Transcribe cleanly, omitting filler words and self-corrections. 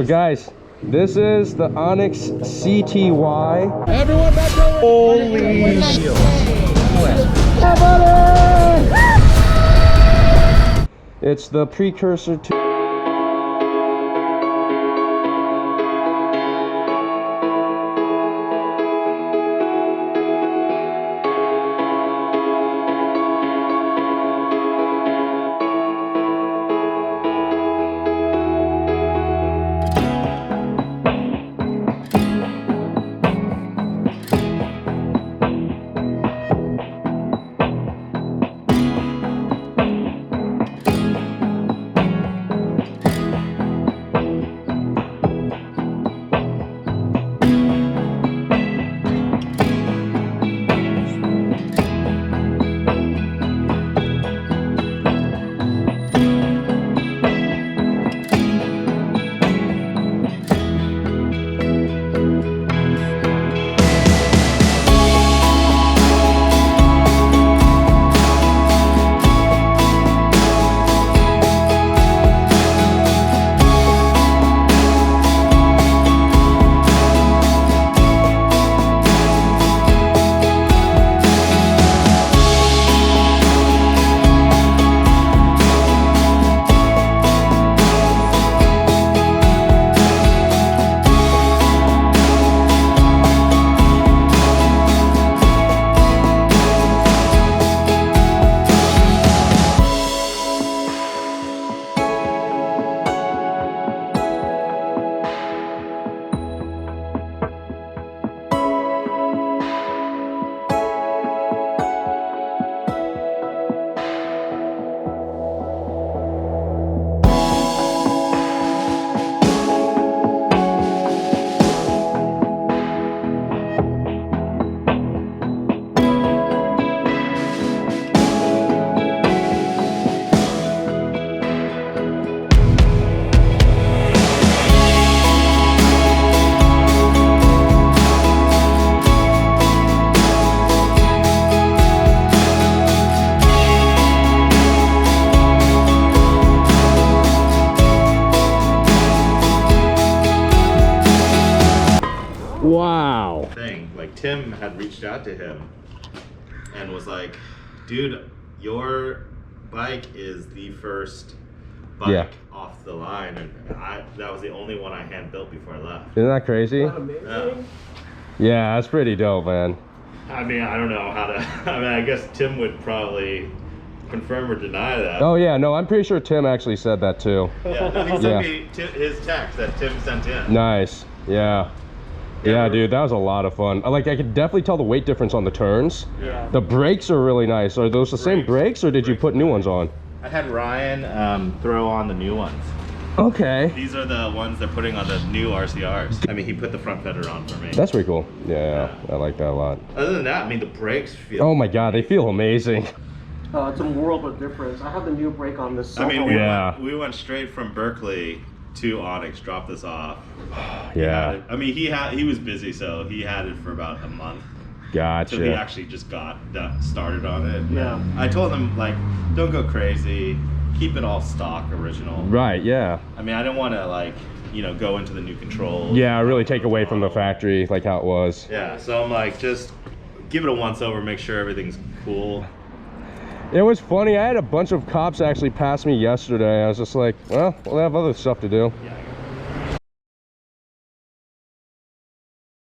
So guys, this is the Onyx CTY. Everyone back over. Holy shit. It's the precursor to wow. Thing like Tim had reached out to him and was like, dude, your bike is the first bike off the line, and that was the only one I hand built before I left. Isn't that crazy? Amazing. Yeah, that's pretty dope, man. I mean, I don't know how to I mean, I guess Tim would probably confirm or deny that. Oh yeah, no, I'm pretty sure Tim actually said that too. Yeah, no, he sent me his text that Tim sent in. Nice. Yeah. Yeah, dude, that was a lot of fun. Like, I could definitely tell the weight difference on the turns. Yeah. The brakes are really nice. Are those the same brakes, or did you put new ones on? I had Ryan throw on the new ones. Okay. These are the ones they're putting on the new RCRs. I mean, he put the front fender on for me. That's pretty cool. Yeah, I like that a lot. Other than that, I mean, the brakes feel... Oh my god, they feel amazing. It's a world of difference. I have the new brake on this. I mean, we went straight from Berkeley to Onyx, dropped this off. Yeah. I mean, he was busy, so he had it for about a month. Gotcha. So he actually just got started on it. Yeah. I told him, like, don't go crazy. Keep it all stock, original. Right, yeah. I mean, I didn't want to, like, you know, go into the new controls. Yeah, really take away from the factory, like how it was. Yeah, so I'm like, just give it a once over, make sure everything's cool. It was funny, I had a bunch of cops actually pass me yesterday. I was just like, well, we'll have other stuff to do. Yeah,